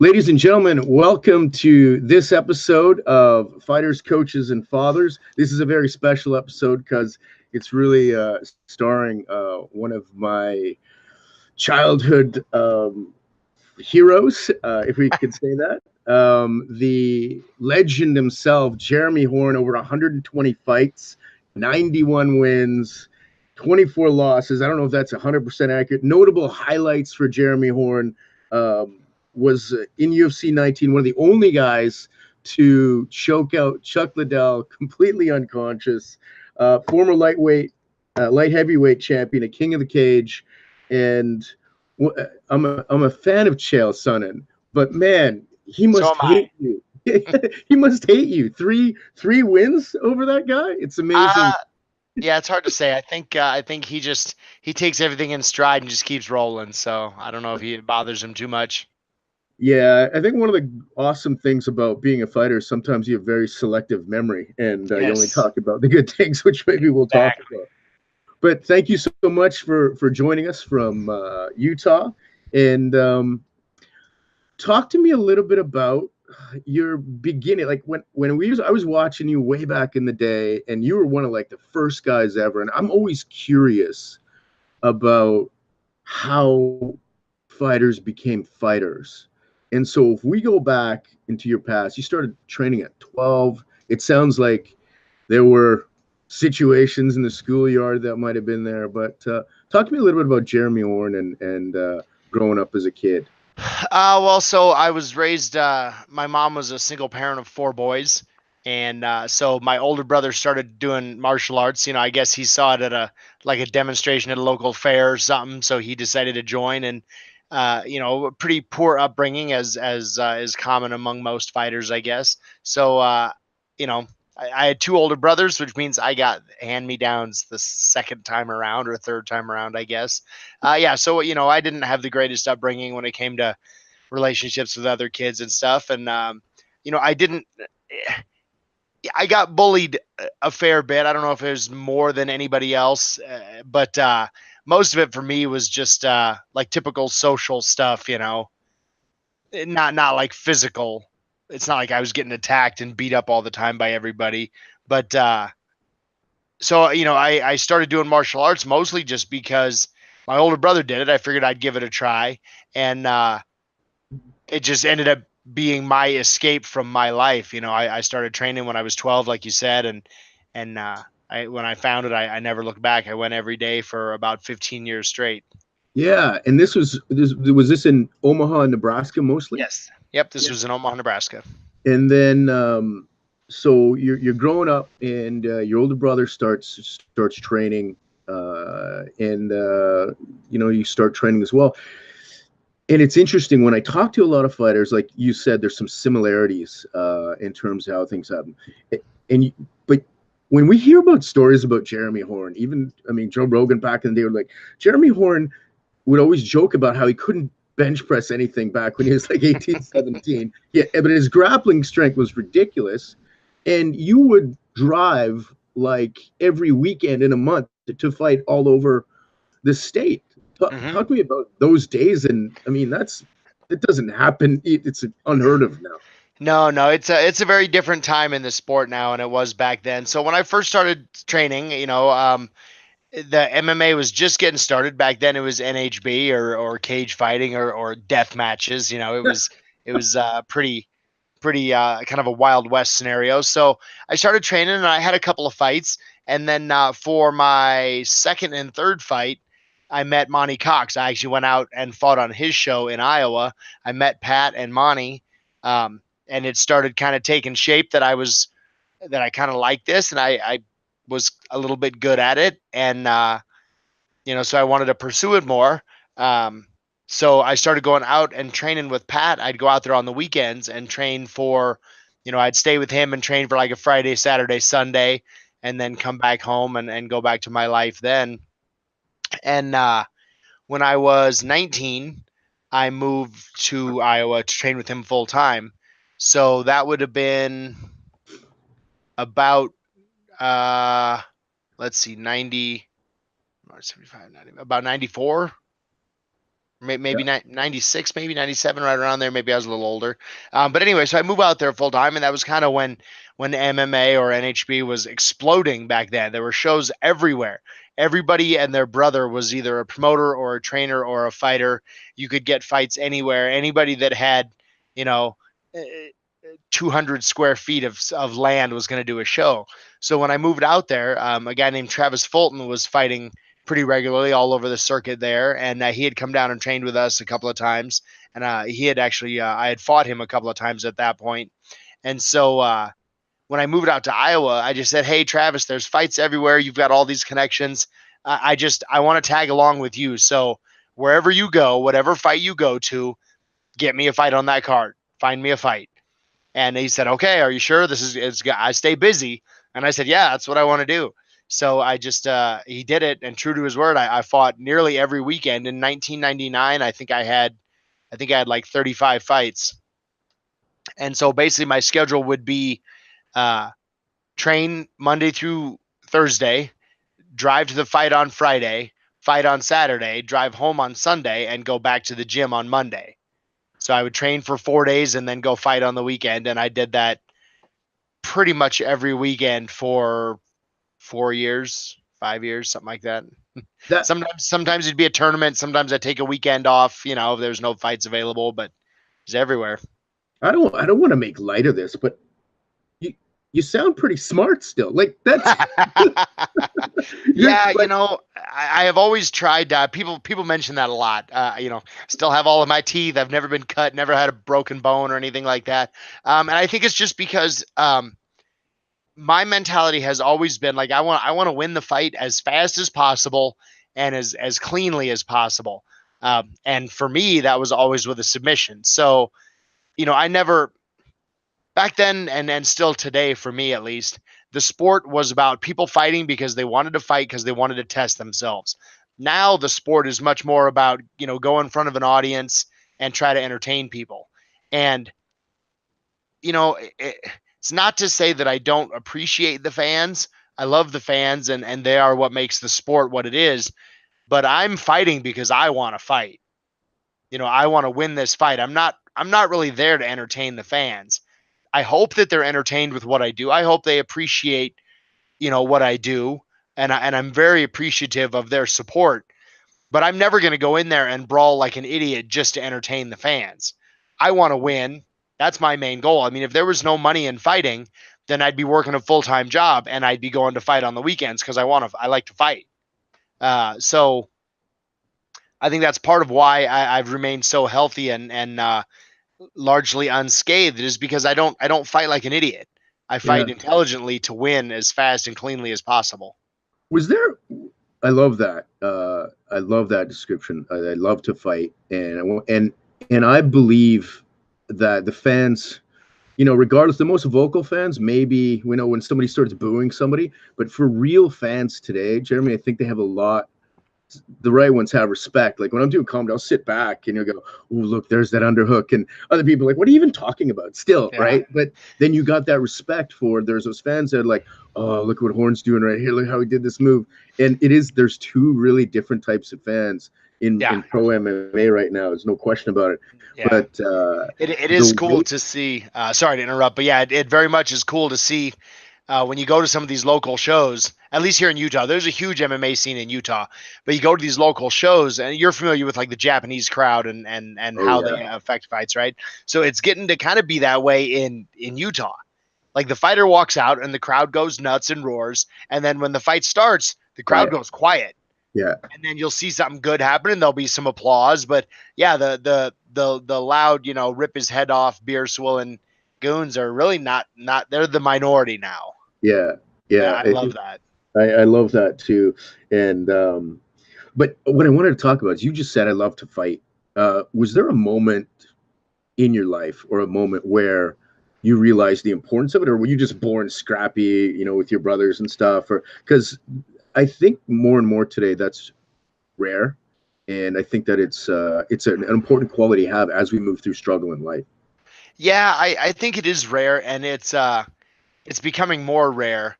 Ladies and gentlemen, welcome to this episode of Fighters, Coaches, and Fathers. This is a very special episode because it's really starring one of my childhood heroes, if we could say that. The legend himself, Jeremy Horn, over 120 fights, 91 wins, 24 losses. I don't know if that's 100% accurate. Notable highlights for Jeremy Horn. Was in UFC 19, one of the only guys to choke out Chuck Liddell completely unconscious. Former light heavyweight champion, a king of the cage, and I'm a fan of Chael Sonnen, but man, he So must am I. hate you. He must hate you. Three wins over that guy. It's Uh, amazing. yeah, it's hard to say. I think he takes everything in stride and just keeps rolling. So I don't know if it bothers him too much. Yeah, I think one of the awesome things about being a fighter is sometimes you have very selective memory, and you only Yes, talk about the good things, which maybe we'll talk exactly. about. But thank you so much for joining us from Utah, and talk to me a little bit about your beginning. Like I was watching you way back in the day, and you were one of like the first guys ever. And I'm always curious about how fighters became fighters. And so if we go back into your past, you started training at 12. It sounds like there were situations in the schoolyard that might have been there, but talk to me a little bit about Jeremy Horn and growing up as a kid. Well, so I was raised. My mom was a single parent of four boys, and so my older brother started doing martial arts. I guess he saw it at a demonstration at a local fair or something, so he decided to join. And a pretty poor upbringing as is common among most fighters, I guess. So you know. I had two older brothers, which means I got hand me downs the second time around or third time around, I guess. Yeah, so I didn't have the greatest upbringing when it came to relationships with other kids and stuff. And I didn't. I got bullied a fair bit. I don't know if it was more than anybody else, but most of it for me was just like typical social stuff. Not like physical. It's not like I was getting attacked and beat up all the time by everybody, but so I started doing martial arts mostly just because my older brother did it. I figured I'd give it a try, and it just ended up being my escape from my life. I started training when I was 12, like you said, and when I found it, I never looked back. I went every day for about 15 years straight. Yeah, and was this in Omaha, Nebraska mostly? Yes. Yep. This Yeah. was in Omaha, Nebraska. And then so you're growing up, and your older brother starts training, and you start training as well. And it's interesting when I talk to a lot of fighters, like you said, there's some similarities in terms of how things happen. And but when we hear about stories about Jeremy Horn, even I mean Joe Rogan back in the day, were like Jeremy Horn would always joke about how he couldn't bench press anything back when he was like 18, 17. Yeah, but his grappling strength was ridiculous. And you would drive like every weekend in a month to fight all over the state. Hmm. Talk to me about those days. And I mean, it doesn't happen. It's unheard of now. No, no, it's a very different time in the sport now than it was back then. So when I first started training, the MMA was just getting started. Back then it was NHB or cage fighting or death matches. It was pretty kind of a Wild West scenario. So I started training and I had a couple of fights. And then for my second and third fight, I met Monty Cox. I actually went out and fought on his show in Iowa. I met Pat and Monty, and it started kind of taking shape that I kind of liked this, and I was a little bit good at it, and so I wanted to pursue it more. Um, so I started going out and training with Pat. I'd go out there on the weekends and train for, I'd stay with him and train for like a Friday, Saturday, Sunday, and then come back home and go back to my life then. And when I was 19, I moved to Iowa to train with him full time. So that would have been about, uh, let's see, 90, 75, 90, about 94, maybe 96, maybe 97, right around there. Maybe I was a little older. But anyway, so I moved out there full time, and that was kind of when MMA or NHB was exploding back then. There were shows everywhere. Everybody and their brother was either a promoter or a trainer or a fighter. You could get fights anywhere. Anybody that had, you know, 200 square feet of land was going to do a show. So when I moved out there, a guy named Travis Fulton was fighting pretty regularly all over the circuit there, and he had come down and trained with us a couple of times, and he had actually I had fought him a couple of times at that point. And so when I moved out to Iowa, I just said, "Hey, Travis, there's fights everywhere. You've got all these connections. I want to tag along with you. So wherever you go, whatever fight you go to, get me a fight on that card. Find me a fight." And he said, "Okay, are you sure this is I stay busy?" And I said, "Yeah, that's what I want to do." So I just he did it, and true to his word, I fought nearly every weekend. In 1999, I think I had like 35 fights. And so basically my schedule would be uh, train Monday through Thursday, drive to the fight on Friday, fight on Saturday, drive home on Sunday, and go back to the gym on Monday. So I would train for 4 days and then go fight on the weekend. And I did that pretty much every weekend for 4 years, 5 years, something like that. That Sometimes it'd be a tournament. Sometimes I'd take a weekend off, if there's no fights available, but it's everywhere. I don't want to make light of this, but you sound pretty smart still. Like that's Yeah, like, I have always tried. People mention that a lot. Still have all of my teeth. I've never been cut, never had a broken bone or anything like that. And I think it's just because my mentality has always been like I want to win the fight as fast as possible and as cleanly as possible. And for me, that was always with a submission. So I never back then and still today, for me at least, the sport was about people fighting because they wanted to fight because they wanted to test themselves. Now the sport is much more about go in front of an audience and try to entertain people. And it's not to say that I don't appreciate the fans. I love the fans, and they are what makes the sport what it is. But I'm fighting because I want to fight. I want to win this fight. I'm not really there to entertain the fans. I hope that they're entertained with what I do. I hope they appreciate, what I do, and I'm very appreciative of their support. But I'm never going to go in there and brawl like an idiot just to entertain the fans. I want to win. That's my main goal. I mean, if there was no money in fighting, then I'd be working a full-time job and I'd be going to fight on the weekends because I like to fight. So I think that's part of why I've remained so healthy and largely unscathed is because I don't fight like an idiot. I yeah. fight intelligently to win as fast and cleanly as possible. Was there? I love that. I love that description. I love to fight, and I believe that the fans, regardless, the most vocal fans, maybe when somebody starts booing somebody, but for real fans today, Jeremy, I think they have a lot. The right ones have respect. Like when I'm doing comedy, I'll sit back and you'll go, "Oh, look, there's that underhook," and other people are like, "What are you even talking about?" Still, Yeah. right? But then you got that respect for. There's those fans that are like, "Oh, look what Horn's doing right here. Look how he did this move." And there's two really different types of fans in pro MMA right now. There's no question about it. Yeah. But it is cool to see. Sorry to interrupt, but yeah, it very much is cool to see when you go to some of these local shows. At least here in Utah, there's a huge MMA scene in Utah. But you go to these local shows, and you're familiar with like the Japanese crowd and how they affect fights, right? So it's getting to kind of be that way in Utah. Like the fighter walks out, and the crowd goes nuts and roars, and then when the fight starts, the crowd goes quiet. Yeah. And then you'll see something good happen and there'll be some applause. But yeah, the loud, rip his head off, beer swilling goons are really not they're the minority now. Yeah. Yeah. I love that. I love that too. And but what I wanted to talk about is you just said I love to fight. Was there a moment in your life or a moment where you realized the importance of it, or were you just born scrappy, with your brothers and stuff? Or because I think more and more today that's rare, and I think that it's an important quality to have as we move through struggle in life. Yeah, I think it is rare, and it's becoming more rare.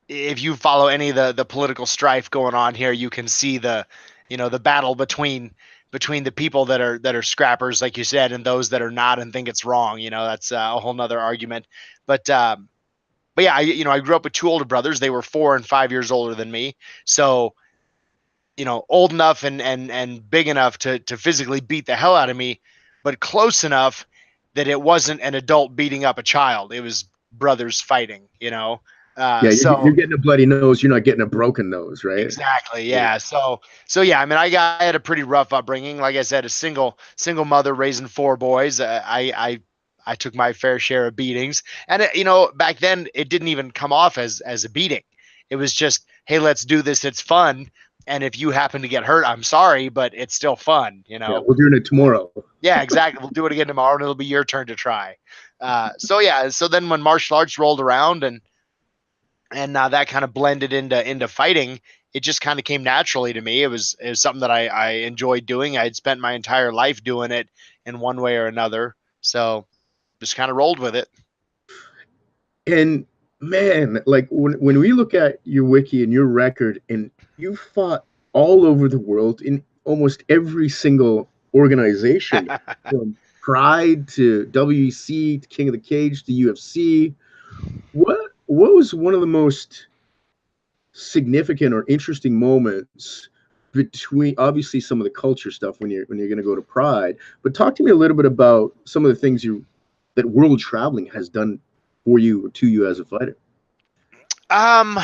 If you follow any of the political strife going on here, you can see the the battle between the people that are scrappers, like you said, and those that are not and think it's wrong. That's a whole nother argument. But yeah, I grew up with two older brothers. They were 4 and 5 years older than me. So, old enough and big enough to physically beat the hell out of me, but close enough that it wasn't an adult beating up a child. It was brothers fighting. Yeah, you're So getting a bloody nose. You're not getting a broken nose, right? exactly, yeah. So yeah, I mean, I had a pretty rough upbringing. Like I said, a single mother raising 4 boys. I took my fair share of beatings, and back then it didn't even come off as a beating. It was just, hey, let's do this. It's fun. And if you happen to get hurt, I'm sorry, but it's still fun. Yeah, we're doing it tomorrow. Yeah, exactly. We'll do it again tomorrow, and it'll be your turn to try. So yeah. So then when martial arts rolled around, and that kind of blended into fighting, it just kind of came naturally to me. It was something that I enjoyed doing. I had spent my entire life doing it in one way or another, so just kind of rolled with it. And man, like when we look at your wiki and your record, and you fought all over the world in almost every single organization, from Pride to WEC to King of the Cage to UFC. What was one of the most significant or interesting moments between, obviously, some of the culture stuff when you're going to go to Pride, but talk to me a little bit about some of the things that world traveling has done for you or to you as a fighter? Um,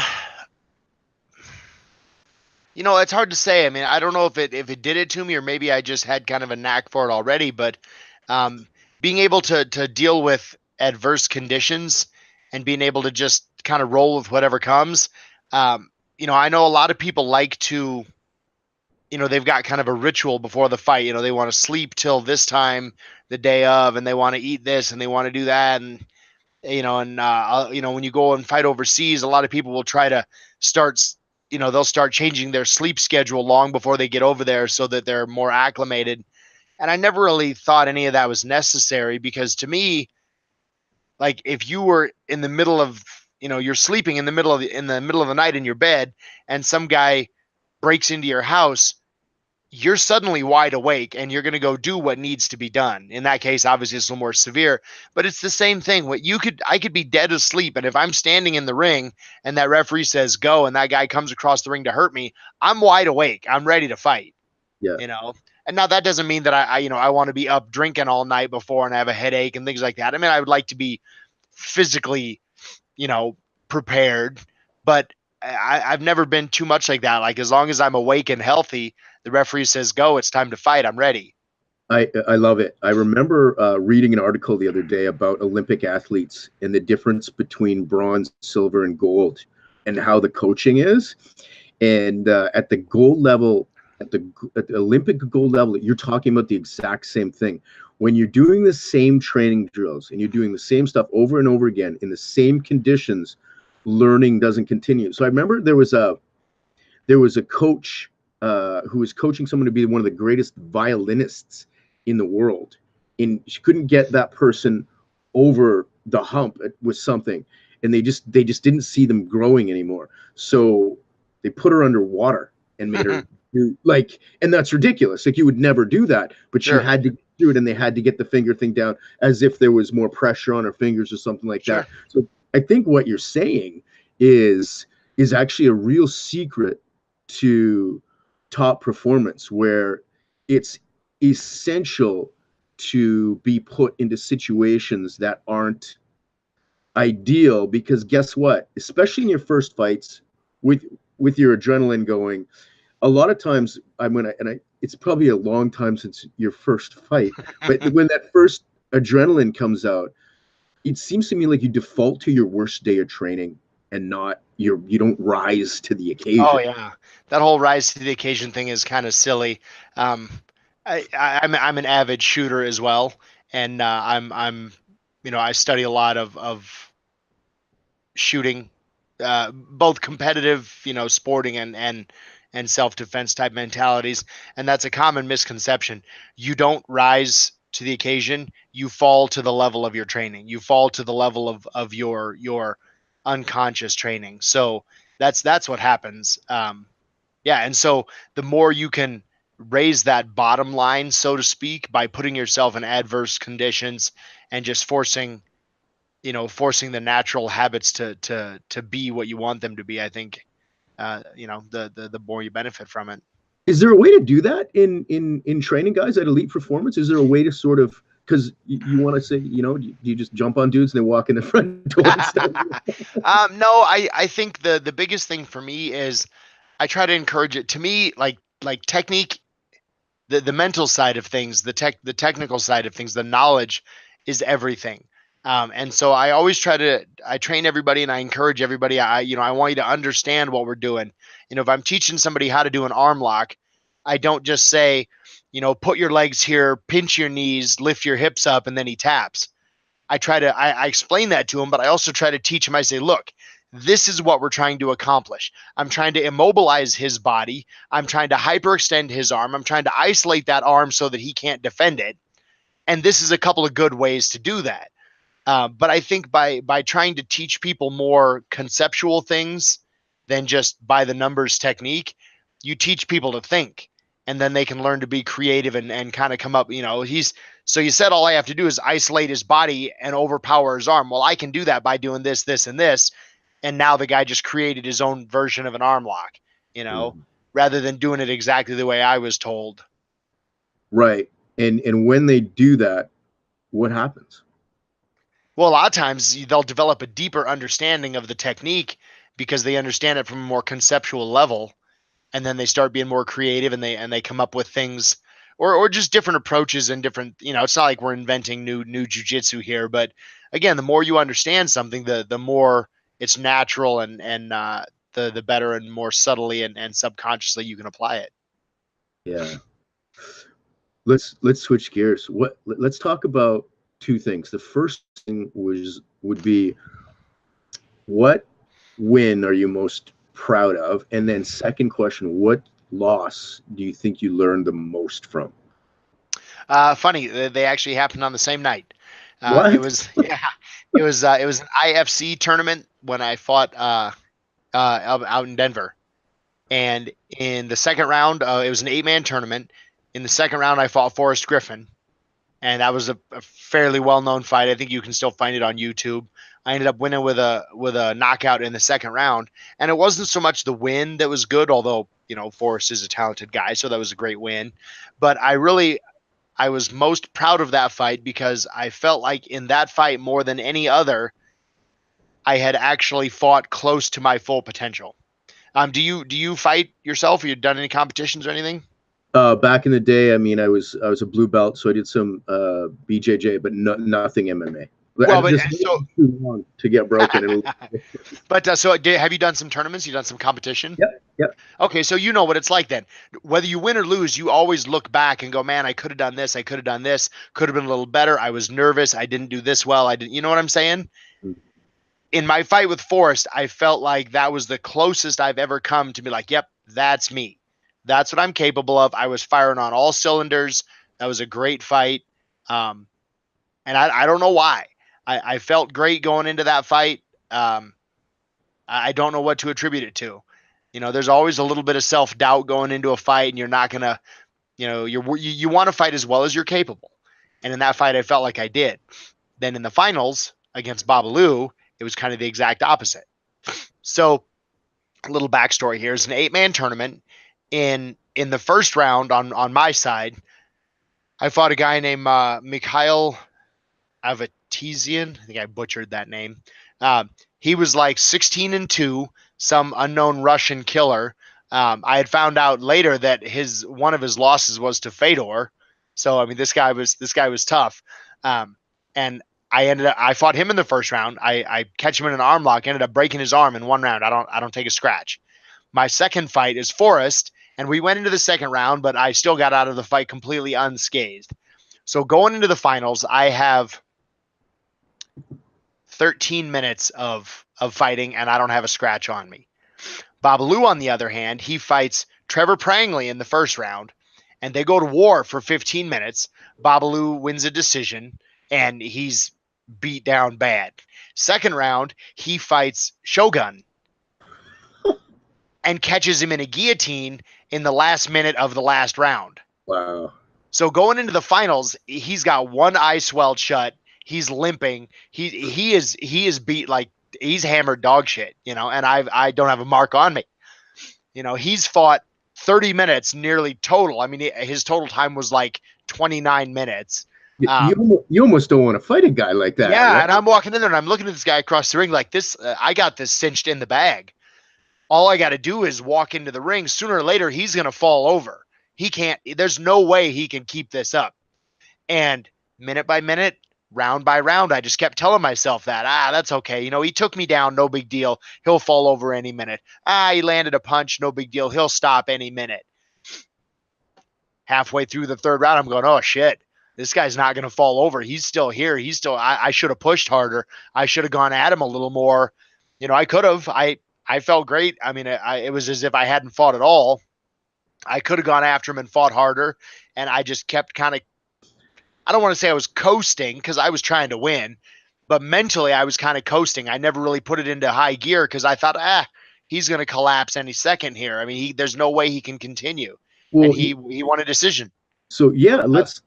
it's hard to say. I mean, I don't know if it did it to me, or maybe I just had kind of a knack for it already. But um, being able to deal with adverse conditions and being able to just kind of roll with whatever comes. I know a lot of people like to, they've got kind of a ritual before the fight. They want to sleep till this time the day of, and they want to eat this and they want to do that. And, when you go and fight overseas, a lot of people will try to start, they'll start changing their sleep schedule long before they get over there so that they're more acclimated. And I never really thought any of that was necessary, because to me, like, if you were in the middle of, you're sleeping in the middle of the night in your bed, and some guy breaks into your house, you're suddenly wide awake and you're going to go do what needs to be done. In that case, obviously it's a little more severe, but it's the same thing. I could be dead asleep, and if I'm standing in the ring and that referee says go, and that guy comes across the ring to hurt me, I'm wide awake. I'm ready to fight. Yeah. And now that doesn't mean that I want to be up drinking all night before and have a headache and things like that. I mean, I would like to be physically, prepared, but I've never been too much like that. Like, as long as I'm awake and healthy, the referee says go, it's time to fight, I'm ready. I love it. I remember reading an article the other day about Olympic athletes and the difference between bronze, silver, and gold, and how the coaching is. And at the gold level, at the Olympic gold level, you're talking about the exact same thing. When you're doing the same training drills and you're doing the same stuff over and over again in the same conditions, learning doesn't continue. So I remember there was a coach who was coaching someone to be one of the greatest violinists in the world, and she couldn't get that person over the hump with something, and they just didn't see them growing anymore. So they put her underwater and made her do, like, and that's ridiculous. Like, you would never do that, but she had to do it, and they had to get the finger thing down as if there was more pressure on her fingers or something like that. So I think what you're saying is actually a real secret to top performance, where it's essential to be put into situations that aren't ideal, because guess what, especially in your first fights, with your adrenaline going, a lot of times it's probably a long time since your first fight, but when that first adrenaline comes out, it seems to me like you default to your worst day of training, and not you don't rise to the occasion. Oh yeah, that whole rise to the occasion thing is kind of silly. I'm an avid shooter as well, and I'm I study a lot of shooting, both competitive, sporting and self-defense type mentalities. And that's a common misconception. You don't rise to the occasion. You fall to the level of your training. You fall to the level of your unconscious training. So that's what happens. Yeah. And so the more you can raise that bottom line, so to speak, by putting yourself in adverse conditions and just forcing the natural habits to be what you want them to be, I think, the more you benefit from it. Is there a way to do that in training guys at elite performance? Is there a way to sort of, because you want to say, do you just jump on dudes and they walk in the front door and stuff? No, I think the biggest thing for me is I try to encourage it. To me, like technique, the mental side of things, the technical side of things, the knowledge is everything. And so I train everybody and I encourage everybody. I want you to understand what we're doing. If I'm teaching somebody how to do an arm lock, I don't just say, put your legs here, pinch your knees, lift your hips up, and then he taps. I explain that to him, but I also try to teach him. I say, look, this is what we're trying to accomplish. I'm trying to immobilize his body. I'm trying to hyperextend his arm. I'm trying to isolate that arm so that he can't defend it. And this is a couple of good ways to do that. But I think by trying to teach people more conceptual things than just by the numbers technique, you teach people to think, and then they can learn to be creative and kind of come up. So you said all I have to do is isolate his body and overpower his arm. Well, I can do that by doing this, this, and this. And now the guy just created his own version of an arm lock, Mhm. rather than doing it exactly the way I was told. Right. And when they do that, what happens? Well, a lot of times they'll develop a deeper understanding of the technique because they understand it from a more conceptual level, and then they start being more creative and they come up with things or just different approaches and different. It's not like we're inventing new jujitsu here, but again, the more you understand something, the more it's natural and the better and more subtly and subconsciously you can apply it. Yeah. Let's switch gears. Let's talk about two things. The first thing would be, what win are you most proud of? And then second question, what loss do you think you learned the most from? Funny, they actually happened on the same night. It What? was yeah, it was an IFC tournament when I fought out in Denver, and in the second round, it was an 8-man tournament. In the second round, I fought Forrest Griffin, and that was a fairly well-known fight. I think you can still find it on YouTube. I ended up winning with a knockout in the second round, and it wasn't so much the win that was good, although Forrest is a talented guy, so that was a great win. But I was most proud of that fight because I felt like in that fight more than any other, I had actually fought close to my full potential. Do you fight yourself? Or you done any competitions or anything? Back in the day, I mean, I was a blue belt, so I did some BJJ, but nothing MMA. I Well, but just so, too long to get broken. but have you done some tournaments? You done some competition? Yep, yep. Okay, so you know what it's like then. Whether you win or lose, you always look back and go, "Man, I could have done this. I could have done this. Could have been a little better. I was nervous. I didn't do this well. I didn't." You know what I'm saying? In my fight with Forrest, I felt like that was the closest I've ever come to be like, "Yep, that's me. That's what I'm capable of." I was firing on all cylinders. That was a great fight. Um, and I don't know why. I felt great going into that fight. I don't know what to attribute it to. There's always a little bit of self doubt going into a fight, and you're not gonna, you want to fight as well as you're capable. And in that fight, I felt like I did. Then in the finals against Babalu, it was kind of the exact opposite. So, a little backstory here is an 8-man tournament. In the first round on my side, I fought a guy named Mikhail Avatizian. I think I butchered that name. He was like 16-2, some unknown Russian killer. I had found out later that one of his losses was to Fedor. So I mean, this guy was tough. And I fought him in the first round. I catch him in an arm lock, ended up breaking his arm in one round. I don't take a scratch. My second fight is Forrest, and we went into the second round, but I still got out of the fight completely unscathed. So going into the finals, I have 13 minutes of fighting, and I don't have a scratch on me. Babalu, on the other hand, he fights Trevor Prangley in the first round, and they go to war for 15 minutes. Babalu wins a decision, and he's beat down bad. Second round, he fights Shogun. and catches him in a guillotine in the last minute of the last round. Wow. So going into the finals, he's got one eye swelled shut. He's limping. He is beat like he's hammered dog shit, you know, and I don't have a mark on me. You know, he's fought 30 minutes nearly total. I mean, his total time was like 29 minutes. You almost don't want to fight a guy like that. Yeah, Right? and I'm walking in there and I'm looking at this guy across the ring like this. I got this cinched in the bag. All I got to do is walk into the ring. Sooner or later, he's going to fall over. He can't. There's no way he can keep this up. And minute by minute, round by round, I just kept telling myself that, that's okay. You know, he took me down, no big deal. He'll fall over any minute. He landed a punch, no big deal. He'll stop any minute. Halfway through the third round, I'm going, oh shit, this guy's not going to fall over. He's still here. He's still, I should have pushed harder. I should have gone at him a little more. You know, I could have. I felt great. I mean, it was as if I hadn't fought at all. I could have gone after him and fought harder. And I just kept kind of, I don't want to say I was coasting because I was trying to win, but mentally I was kind of coasting. I never really put it into high gear because I thought, he's going to collapse any second here. I mean, there's no way he can continue. Well, and he won a decision. So yeah, let's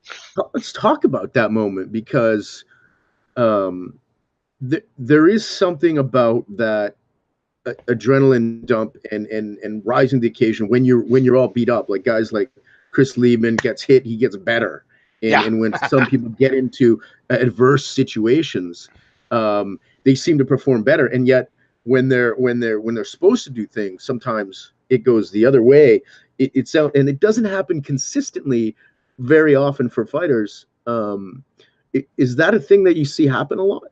talk about that moment because there is something about that adrenaline dump and rising to the occasion when you're all beat up. Like guys like Chris Leben gets hit, he gets better. And when some people get into adverse situations, they seem to perform better. And yet when they're supposed to do things, sometimes it goes the other way. It's out, and it doesn't happen consistently very often for fighters. Is that a thing that you see happen a lot?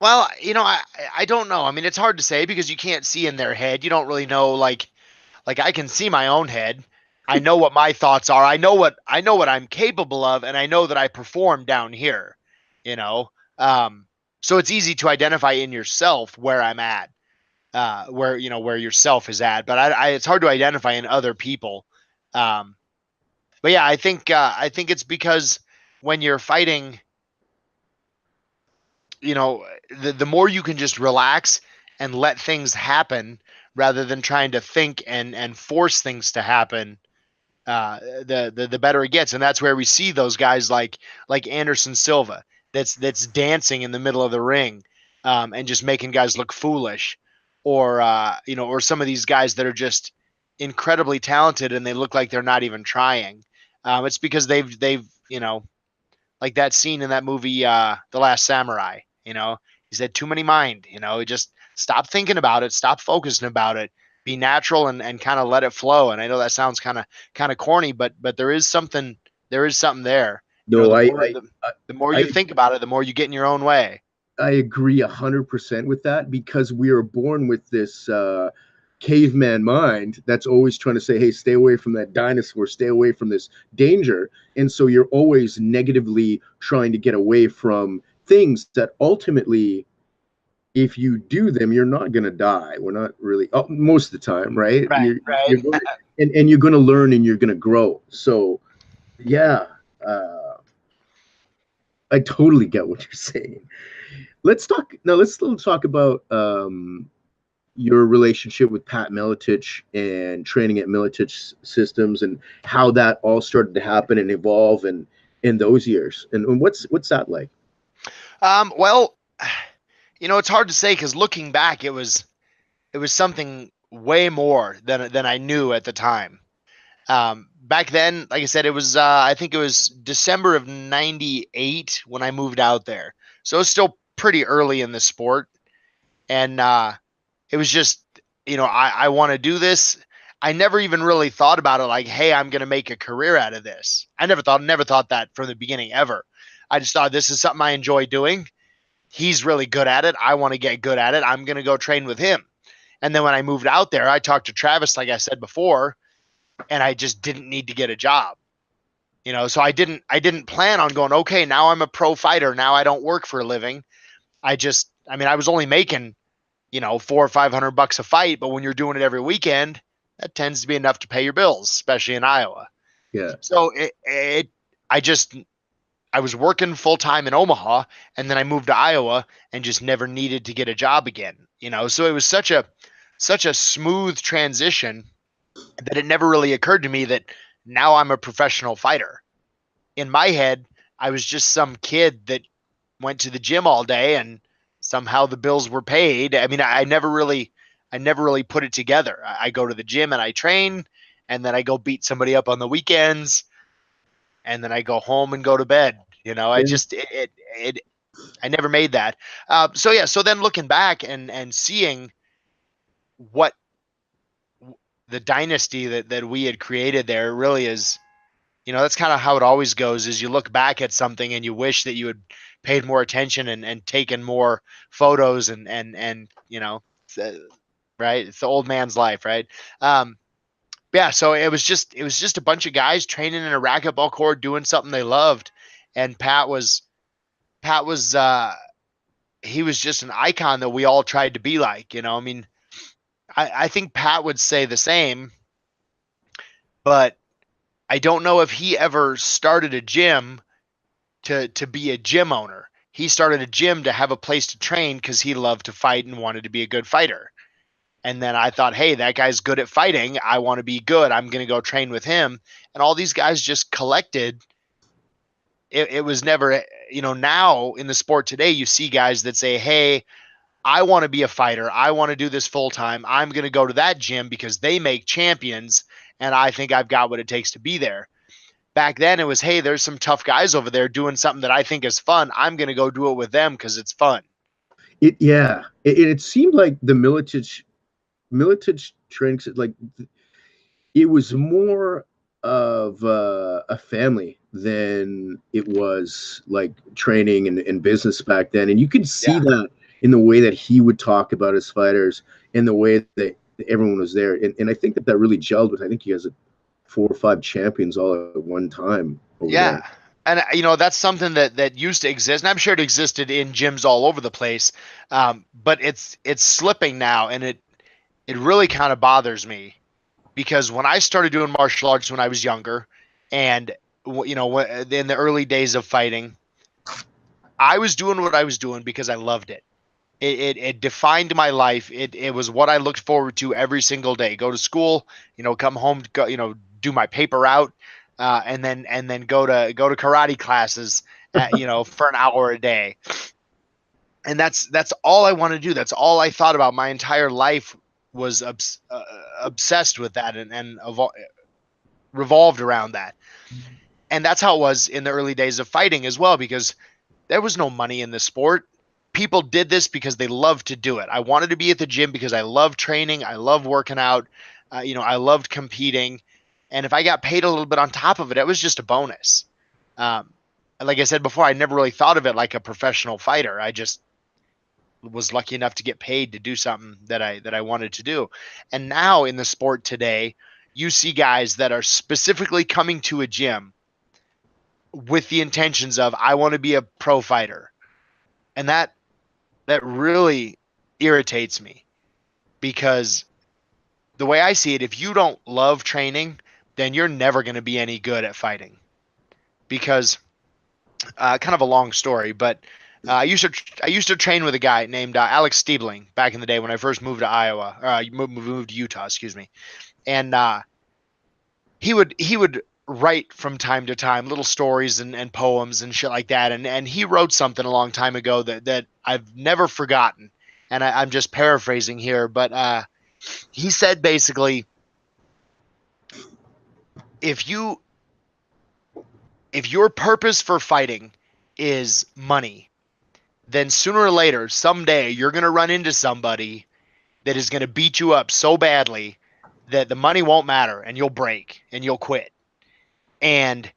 Well, you know, I don't know. I mean, it's hard to say because you can't see in their head. You don't really know. Like I can see my own head. I know what my thoughts are. I know what I'm capable of, and I know that I perform down here. You know, so it's easy to identify in yourself where I'm at. Where yourself is at, but it's hard to identify in other people. But yeah, I think it's because when you're fighting, you know, the more you can just relax and let things happen rather than trying to think and force things to happen, the better it gets. And that's where we see those guys like Anderson Silva that's dancing in the middle of the ring, and just making guys look foolish. Or or some of these guys that are just incredibly talented and they look like they're not even trying. It's because they've like that scene in that movie, The Last Samurai. You know, he said too many mind. You know, just stop thinking about it, stop focusing about it, be natural and kind of let it flow. And I know that sounds kind of corny, but there is something there. No, the more you think about it, the more you get in your own way. I agree 100% with that because we are born with this caveman mind that's always trying to say, hey, stay away from that dinosaur, stay away from this danger. And so you're always negatively trying to get away from things that ultimately, if you do them, you're not going to die. We're not really, most of the time, right? Right. You're going to, and you're going to learn and you're going to grow. So, yeah, I totally get what you're saying. Let's talk about your relationship with Pat Miletich and training at Miletich Systems and how that all started to happen and evolve in those years. And what's that like? Well, you know, it's hard to say because looking back, it was something way more than I knew at the time. Back then, like I said, it was I think it was December of '98 when I moved out there. So it's still pretty early in the sport. And it was just, you know, I want to do this. I never even really thought about it like, hey, I'm going to make a career out of this. I never thought that from the beginning ever. I just thought this is something I enjoy doing. He's really good at it. I want to get good at it. I'm going to go train with him. And then when I moved out there, I talked to Travis, like I said before, and I just didn't need to get a job. You know, so I didn't plan on going, okay, now I'm a pro fighter. Now I don't work for a living. I was only making, you know, $400 or $500 a fight, but when you're doing it every weekend, that tends to be enough to pay your bills, especially in Iowa. Yeah. So I was working full time in Omaha, and then I moved to Iowa and just never needed to get a job again. You know, so it was such a such a smooth transition that it never really occurred to me that now I'm a professional fighter. In my head, I was just some kid that went to the gym all day and somehow the bills were paid. I mean, I never really put it together. I go to the gym and I train, and then I go beat somebody up on the weekends, and then I go home and go to bed. You know, I Yeah. just I never made that. So yeah, so then looking back and seeing what the dynasty that we had created there really is, you know, that's kind of how it always goes, is you look back at something and you wish that you had paid more attention and taken more photos and you know, right, it's the old man's life, right? um yeah, so it was just a bunch of guys training in a racquetball court doing something they loved. And Pat was he was just an icon that we all tried to be like, you know. I mean, I think Pat would say the same, but I don't know if he ever started a gym to be a gym owner. He started a gym to have a place to train because he loved to fight and wanted to be a good fighter. And then I thought, hey, that guy's good at fighting. I want to be good. I'm going to go train with him. And all these guys just collected. It was never, you know, now in the sport today, you see guys that say, hey, I want to be a fighter. I want to do this full time. I'm going to go to that gym because they make champions. And I think I've got what it takes to be there. Back then it was, hey, there's some tough guys over there doing something that I think is fun. I'm going to go do it with them because it's fun. It seemed like the Miletich training, like it was more of a family than it was like training and business back then. And you could see Yeah. that in the way that he would talk about his fighters and the way that everyone was there. And I think that really gelled with, I think he has 4 or 5 champions all at one time over Yeah. there. And you know, that's something that used to exist, and I'm sure it existed in gyms all over the place. But it's slipping now, and it really kind of bothers me because when I started doing martial arts when I was younger, and you know, in the early days of fighting, I was doing what I was doing because I loved it. It defined my life. It was what I looked forward to every single day. Go to school, you know, come home, go, you know, do my paper route, and then go to karate classes, you know, for an hour a day. And that's all I want to do. That's all I thought about. My entire life was obsessed with that and revolved around that. And that's how it was in the early days of fighting as well, because there was no money in the sport. People did this because they loved to do it. I wanted to be at the gym because I love training. I love working out. You know, I loved competing. And if I got paid a little bit on top of it, it was just a bonus. Um, like I said before, I never really thought of it like a professional fighter. I just was lucky enough to get paid to do something that I wanted to do. And now in the sport today, you see guys that are specifically coming to a gym with the intentions of, I want to be a pro fighter. And that really irritates me, because the way I see it, if you don't love training, then you're never going to be any good at fighting. Because kind of a long story, but I used to train with a guy named Alex Stiebling back in the day when I first moved to Iowa. Moved to Utah, excuse me. And he would write from time to time little stories and poems and shit like that. And he wrote something a long time ago that I've never forgotten. And I'm just paraphrasing here, but he said basically, if you if your purpose for fighting is money, then sooner or later, someday, you're going to run into somebody that is going to beat you up so badly that the money won't matter and you'll break and you'll quit. And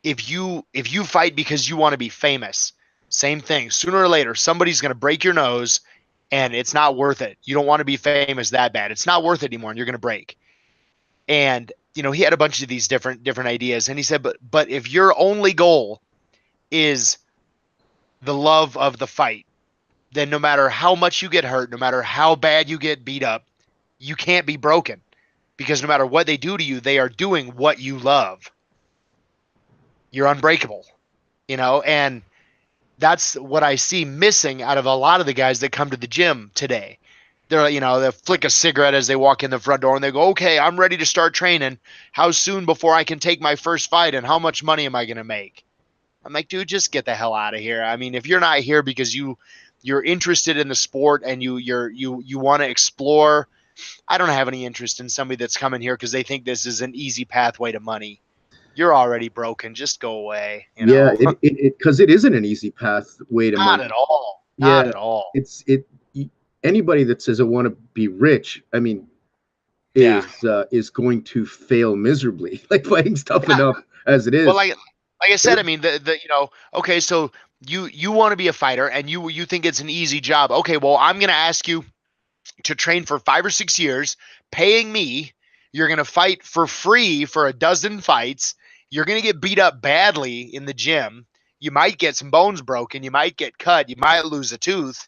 if you fight because you want to be famous, same thing. Sooner or later, somebody's going to break your nose and it's not worth it. You don't want to be famous that bad. It's not worth it anymore and you're going to break. And you know, he had a bunch of these different ideas, and he said, but if your only goal is the love of the fight, then no matter how much you get hurt, no matter how bad you get beat up, you can't be broken, because no matter what they do to you, they are doing what you love. You're unbreakable, you know, and that's what I see missing out of a lot of the guys that come to the gym today. they're, they flick a cigarette as they walk in the front door and they go, okay, I'm ready to start training. How soon before I can take my first fight and how much money am I going to make? I'm like, dude, just get the hell out of here. I mean, if you're not here because you're interested in the sport and you want to explore, I don't have any interest in somebody that's coming here because they think this is an easy pathway to money. You're already broken. Just go away. Yeah, because it isn't an easy pathway to Not money. at all. Yeah, Not at all. Anybody that says I want to be rich, I mean, is going to fail miserably. Like fighting's tough enough as it is. Well, like I said, I mean, okay, so you want to be a fighter and you think it's an easy job. Okay, well, I'm going to ask you to train for 5 or 6 years, paying me. You're going to fight for free for a dozen fights. You're going to get beat up badly in the gym. You might get some bones broken. You might get cut. You might lose a tooth.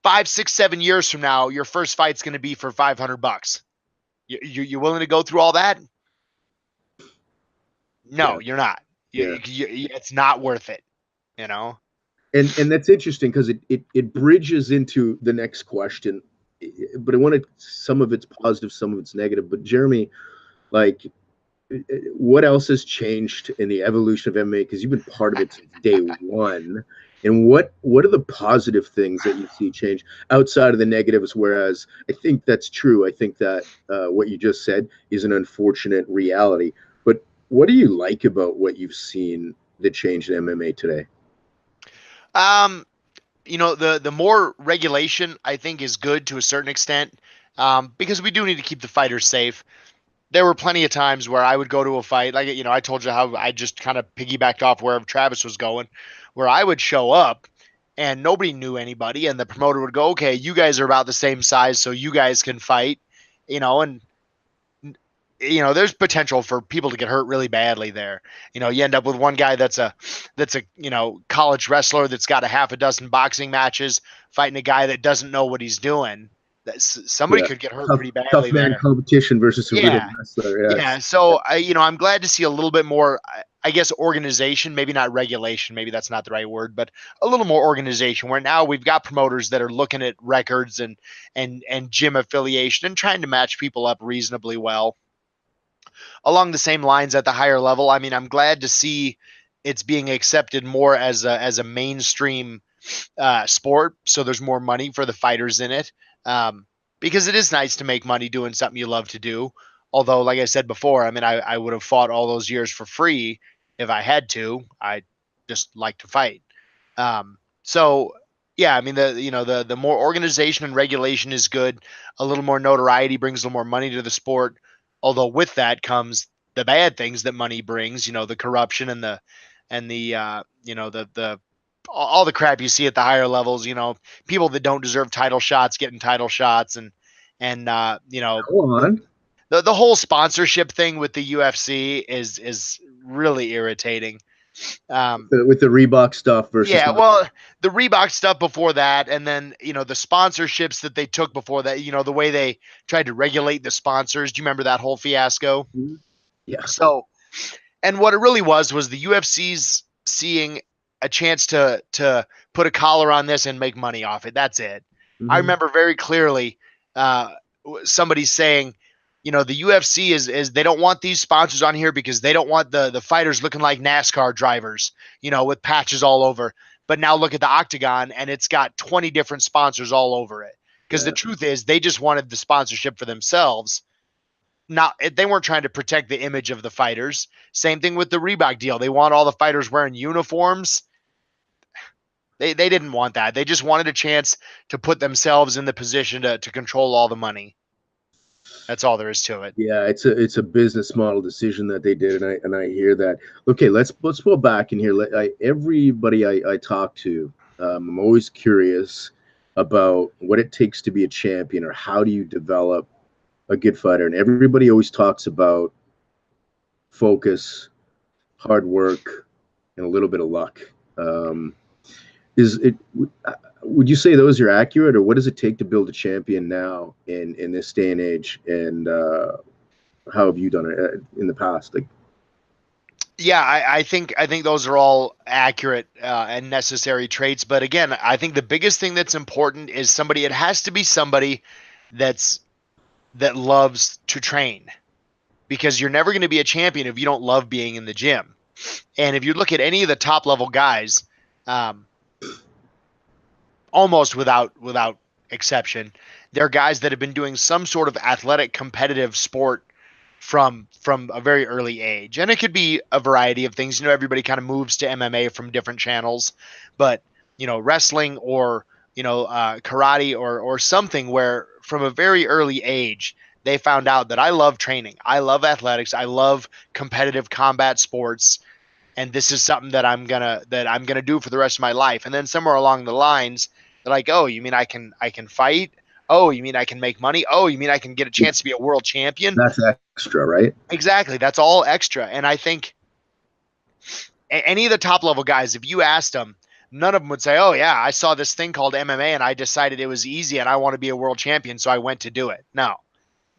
5, 6, 7 years from now, your first fight's going to be for $500. You willing to go through all that? No, you're not. It's not worth it. And that's interesting because it bridges into the next question, but I wanted some of it's positive, some of it's negative. But Jeremy, like, what else has changed in the evolution of MMA? Because you've been part of it since day one. And what are the positive things that you see change outside of the negatives? Whereas I think that's true. I think that what you just said is an unfortunate reality. But what do you like about what you've seen the change in MMA today? The more regulation I think is good to a certain extent, because we do need to keep the fighters safe. There were plenty of times where I would go to a fight, like, I told you how I just kind of piggybacked off wherever Travis was going, where I would show up and nobody knew anybody, and the promoter would go, okay, you guys are about the same size, so you guys can fight, and there's potential for people to get hurt really badly there. You end up with one guy that's a college wrestler that's got a half a dozen boxing matches fighting a guy that doesn't know what he's doing. Somebody could get hurt pretty badly tough man there. Competition versus a real wrestler. Yeah. So I'm glad to see a little bit more, I guess, organization, maybe not regulation, maybe that's not the right word, but a little more organization where now we've got promoters that are looking at records and gym affiliation and trying to match people up reasonably well. Along the same lines at the higher level, I mean, I'm glad to see it's being accepted more as a mainstream sport. So there's more money for the fighters in it, because it is nice to make money doing something you love to do. Although, like I said before, I mean, I would have fought all those years for free if I had to. I just like to fight. So yeah, I mean, the more organization and regulation is good. A little more notoriety brings a little more money to the sport. Although with that comes the bad things that money brings, the corruption and the all the crap you see at the higher levels, people that don't deserve title shots getting title shots and Go on. The whole sponsorship thing with the UFC is really irritating. With the Reebok stuff versus the Reebok stuff before that, and then the sponsorships that they took before that, the way they tried to regulate the sponsors. Do you remember that whole fiasco? Yeah. So, and what it really was the UFC's seeing a chance to put a collar on this and make money off it. That's it. I remember very clearly somebody saying, the UFC is they don't want these sponsors on here because they don't want the fighters looking like NASCAR drivers, with patches all over. But now look at the Octagon and it's got 20 different sponsors all over it. Because the truth is they just wanted the sponsorship for themselves. They weren't trying to protect the image of the fighters. Same thing with the Reebok deal. They want all the fighters wearing uniforms. They didn't want that. They just wanted a chance to put themselves in the position to control all the money. That's all there is to it. Yeah, it's a business model decision that they did, and I hear that. Okay, let's go back in here. Everybody I talk to, I'm always curious about what it takes to be a champion, or how do you develop a good fighter. And everybody always talks about focus, hard work, and a little bit of luck. Would you say those are accurate, or what does it take to build a champion now in this day and age? And how have you done it in the past? Yeah, I think those are all accurate and necessary traits. But again, I think the biggest thing that's important is somebody. It has to be somebody that's that loves to train, because you're never going to be a champion if you don't love being in the gym. And if you look at any of the top level guys, um, almost without exception, they're guys that have been doing some sort of athletic competitive sport from a very early age. And it could be a variety of things. Everybody kind of moves to MMA from different channels, but wrestling or karate or something where from a very early age they found out that I love training, I love athletics, I love competitive combat sports, and this is something that I'm gonna do for the rest of my life. And then somewhere along the lines, they're like, "Oh, you mean I can fight? Oh, you mean I can make money? Oh, you mean I can get a chance to be a world champion?" That's extra, right? Exactly. That's all extra. And I think any of the top level guys, if you asked them, none of them would say, "Oh yeah, I saw this thing called MMA and I decided it was easy and I want to be a world champion, so I went to do it." No, Let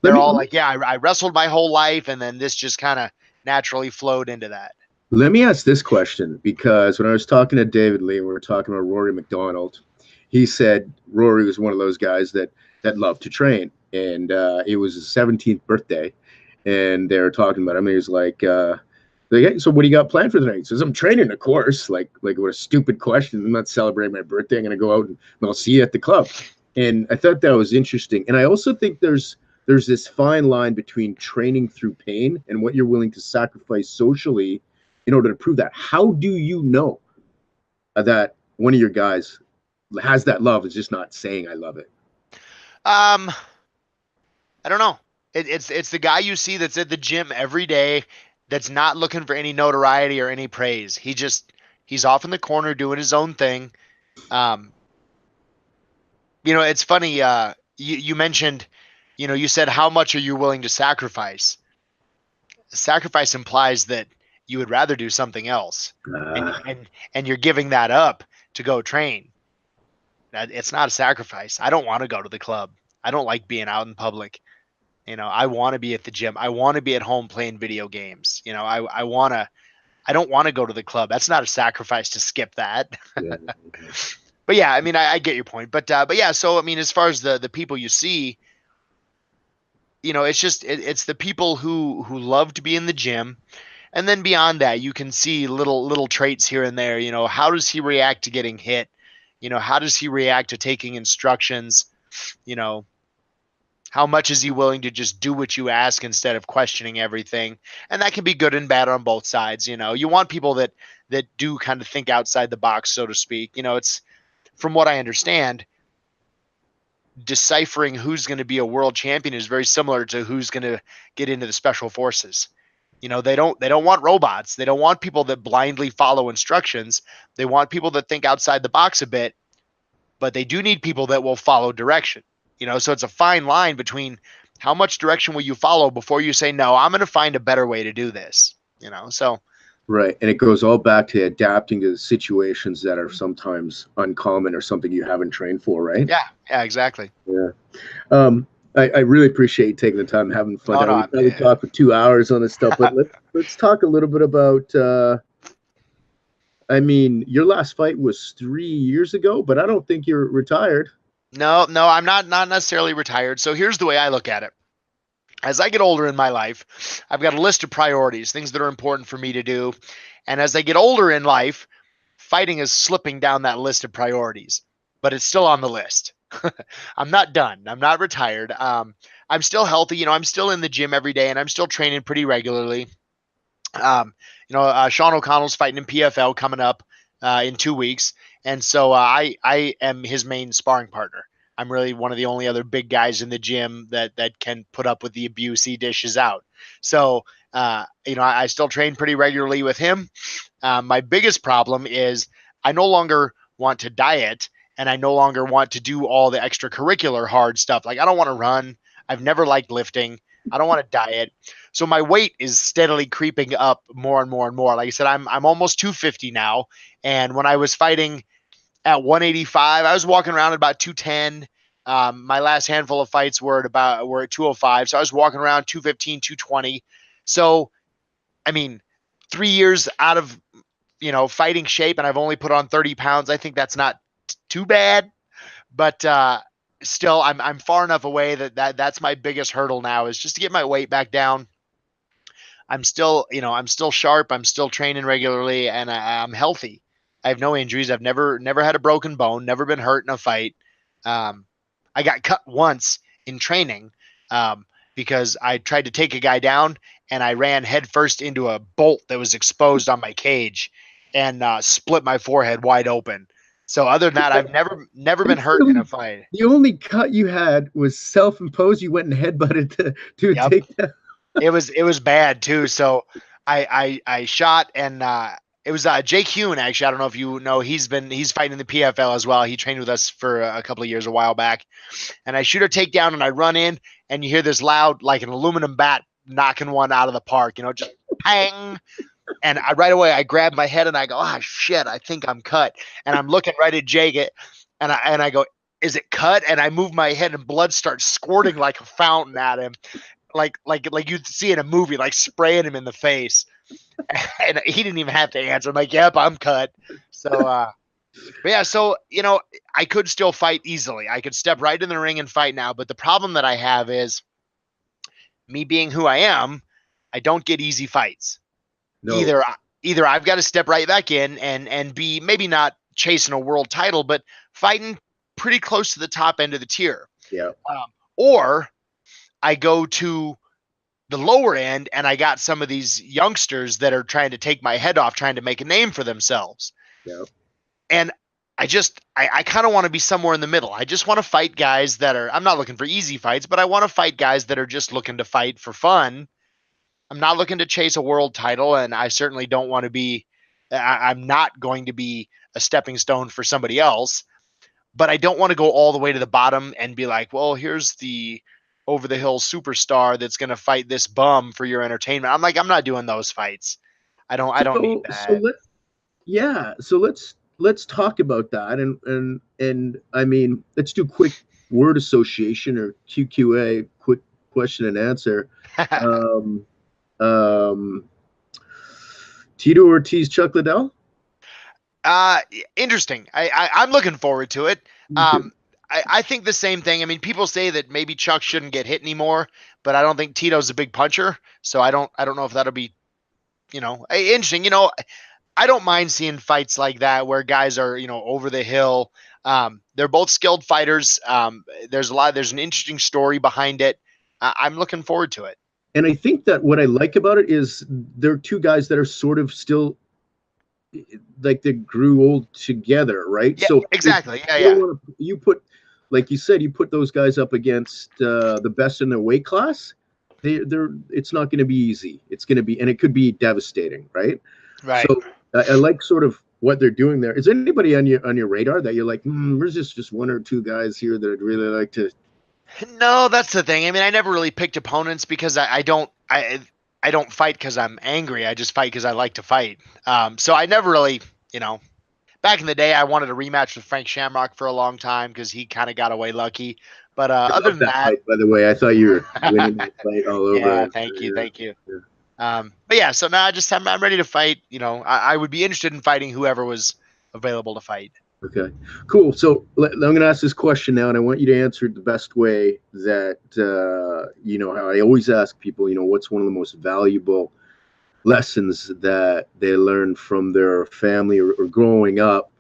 they're me all like, "Yeah, I wrestled my whole life, and then this just kind of naturally flowed into that." let me ask this question, because when I was talking to David Lee, we were talking about Rory McDonald. He said Rory was one of those guys that loved to train, and it was his 17th birthday, and they were talking about him. And he was like, "Hey, so what do you got planned for the night?" He says, "I'm training, of course." Like what a stupid question. I'm not celebrating my birthday. I'm gonna go out and I'll see you at the club. And I thought that was interesting. And I also think there's this fine line between training through pain and what you're willing to sacrifice socially in order to prove that. How do you know that one of your guys has that love, is just not saying I love it? Um, I don't know. It's the guy you see that's at the gym every day, that's not looking for any notoriety or any praise. He's off in the corner doing his own thing. Um, it's funny. You mentioned, you said how much are you willing to sacrifice? Sacrifice implies that you would rather do something else, and Uh, and and you're giving that up to go train. It's not a sacrifice. I don't want to go to the club. I don't like being out in public. I want to be at the gym. I want to be at home playing video games. I don't want to go to the club. That's not a sacrifice to skip that. yeah. But yeah, I mean, I get your point. But yeah, so I mean, as far as the people you see, it's just it's the people who love to be in the gym. And then beyond that, you can see little traits here and there. How does he react to getting hit? How does he react to taking instructions? You know, how much is he willing to just do what you ask instead of questioning everything? And that can be good and bad on both sides. You want people that do kind of think outside the box, so to speak. It's, from what I understand, deciphering who's going to be a world champion is very similar to who's going to get into the special forces. They don't want robots. They don't want people that blindly follow instructions. They want people that think outside the box a bit, but they do need people that will follow direction. So it's a fine line between how much direction will you follow before you say, no, I'm going to find a better way to do this. So Right. And it goes all back to adapting to situations that are sometimes uncommon or something you haven't trained for, right? yeah, exactly. Yeah. I really appreciate you taking the time, having fun. Oh I know no, we probably talked for 2 hours on this stuff, but let's talk a little bit about I mean, your last fight was 3 years ago, but I don't think you're retired. no, I'm not necessarily retired. So here's the way I look at it. As I get older in my life, I've got a list of priorities, things that are important for me to do. And as I get older in life, fighting is slipping down that list of priorities, but it's still on the list. I'm not done. I'm not retired. I'm still healthy. I'm still in the gym every day and I'm still training pretty regularly. Sean O'Connell's fighting in PFL coming up in 2 weeks, and so I am his main sparring partner. I'm really one of the only other big guys in the gym that can put up with the abuse he dishes out. So I still train pretty regularly with him. My biggest problem is I no longer want to diet, and I no longer want to do all the extracurricular hard stuff. Like I don't want to run. I've never liked lifting. I don't want to diet. So my weight is steadily creeping up more and more and more. Like I said, I'm almost 250 now. And when I was fighting at 185, I was walking around at about 210. My last handful of fights were at 205. So I was walking around 215, 220. So I mean, 3 years out of, fighting shape, and I've only put on 30 pounds. I think that's not too bad, but still I'm far enough away that's my biggest hurdle now, is just to get my weight back down. I'm still, I'm still sharp. I'm still training regularly, and I'm healthy. I have no injuries. I've never had a broken bone, never been hurt in a fight. I got cut once in training because I tried to take a guy down, and I ran headfirst into a bolt that was exposed on my cage and split my forehead wide open. So other than that, I've never been hurt in a fight. The only cut you had was self-imposed. You went and headbutted to Yep. take that. It was bad too. So I shot, and it was Jake Hune, actually. I don't know if you know, he's fighting in the PFL as well. He trained with us for a couple of years a while back. And I shoot a takedown, and I run in, and you hear this loud, like an aluminum bat knocking one out of the park, just pang. And right away I grab my head and I go, oh shit, I think I'm cut. And I'm looking right at Jake, and I go, is it cut? And I move my head, and blood starts squirting like a fountain at him. Like you'd see in a movie, like spraying him in the face. And he didn't even have to answer. I'm like, yep, I'm cut. So but yeah, so I could still fight easily. I could step right in the ring and fight now, but the problem that I have is, me being who I am, I don't get easy fights. No. Either I've got to step right back in and be, maybe not chasing a world title, but fighting pretty close to the top end of the tier. Yeah. Or I go to the lower end, and I got some of these youngsters that are trying to take my head off, trying to make a name for themselves. Yeah. And I kind of want to be somewhere in the middle. I just want to fight guys that are, I'm not looking for easy fights, but I want to fight guys that are just looking to fight for fun. I'm not looking to chase a world title, and I certainly don't want to be, I'm not going to be a stepping stone for somebody else, but I don't want to go all the way to the bottom and be like, well, here's the over the hill superstar that's going to fight this bum for your entertainment. I'm like, I'm not doing those fights. I don't need that. So let's talk about that. And I mean, let's do quick word association, or QQA, quick question and answer. Tito Ortiz, Chuck Liddell? Interesting. I'm looking forward to it. I think the same thing. I mean, people say that maybe Chuck shouldn't get hit anymore, but I don't think Tito's a big puncher, so I don't know if that'll be, interesting. I don't mind seeing fights like that where guys are, over the hill. They're both skilled fighters. There's an interesting story behind it. I'm looking forward to it. And I think that what I like about it is they're two guys that are sort of still, like, they grew old together, right? Yeah, so exactly. Yeah. You put, like you said, you put those guys up against the best in their weight class. It's not going to be easy. It's going to be, and it could be devastating, right? Right. So I like sort of what they're doing there. Is there anybody on your radar that you're like, there's just one or two guys here that I'd really like to? No, that's the thing. I mean, I never really picked opponents because I don't fight because I'm angry. I just fight because I like to fight. So I never really, back in the day, I wanted a rematch with Frank Shamrock for a long time because he kind of got away lucky. But other than that, fight, by the way, I thought you were winning that fight all over. Yeah, thank you. Yeah. But yeah, so now I'm ready to fight. I would be interested in fighting whoever was available to fight. Okay, cool. So I'm going to ask this question now, and I want you to answer it the best way that, how I always ask people, what's one of the most valuable lessons that they learned from their family or growing up?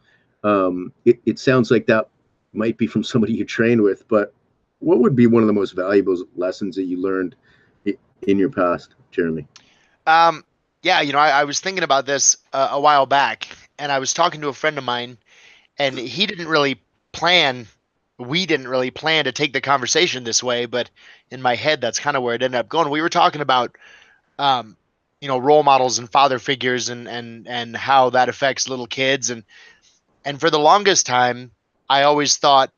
It sounds like that might be from somebody you trained with, but what would be one of the most valuable lessons that you learned in your past, Jeremy? Yeah, I was thinking about this a while back, and I was talking to a friend of mine, and we didn't really plan to take the conversation this way, but in my head, that's kind of where it ended up going. We were talking about, role models and father figures and how that affects little kids. And for the longest time, I always thought,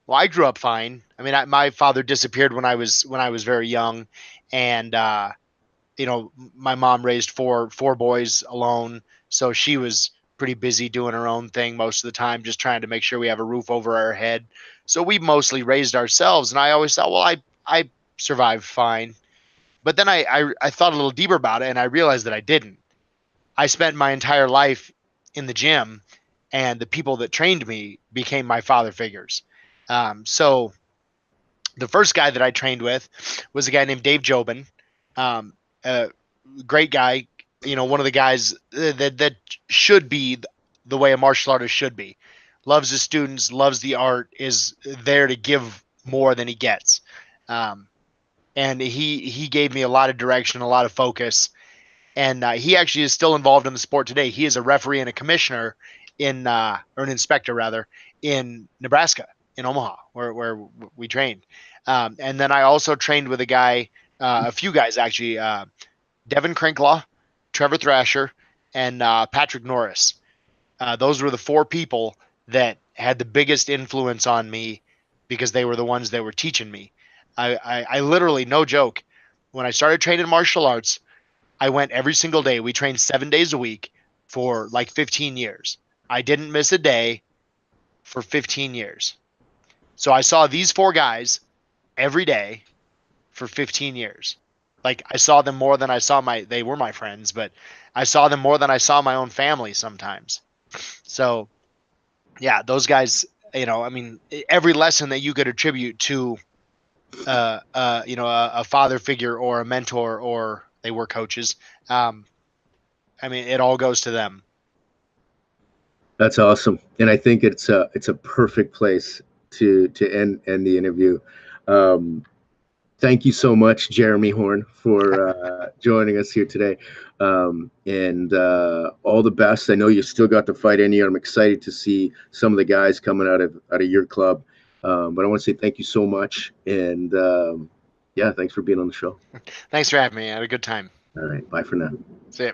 well, I grew up fine. I mean, my father disappeared when I was very young, and my mom raised four boys alone, so she was pretty busy doing her own thing most of the time, just trying to make sure we have a roof over our head. So we mostly raised ourselves, and I always thought, well, I survived fine. But then I thought a little deeper about it, and I realized that I didn't. I spent my entire life in the gym, and the people that trained me became my father figures. So the first guy that I trained with was a guy named Dave Jobin. Um, a great guy, one of the guys that should be the way a martial artist should be. Loves his students, loves the art, is there to give more than he gets. Um, and he gave me a lot of direction, a lot of focus, and he actually is still involved in the sport today. He is a referee and a commissioner or an inspector rather, in Nebraska, in Omaha, where we trained. And then I also trained with a few guys actually, Devin Crinklaw, Trevor Thrasher, and Patrick Norris. Those were the four people that had the biggest influence on me because they were the ones that were teaching me. I literally, no joke, when I started training martial arts, I went every single day. We trained 7 days a week for like 15 years. I didn't miss a day for 15 years. So I saw these four guys every day for 15 years. Like I saw them more than they were my friends, but I saw them more than I saw my own family sometimes. So yeah, those guys, I mean, every lesson that you could attribute to, a father figure or a mentor, or they were coaches. I mean, it all goes to them. That's awesome, and I think it's a perfect place to end the interview. Thank you so much, Jeremy Horn, for joining us here today, and all the best. I know you still got the fight in you. I'm excited to see some of the guys coming out of your club, but I want to say thank you so much, and yeah, thanks for being on the show. Thanks for having me. I had a good time. All right, bye for now. See ya.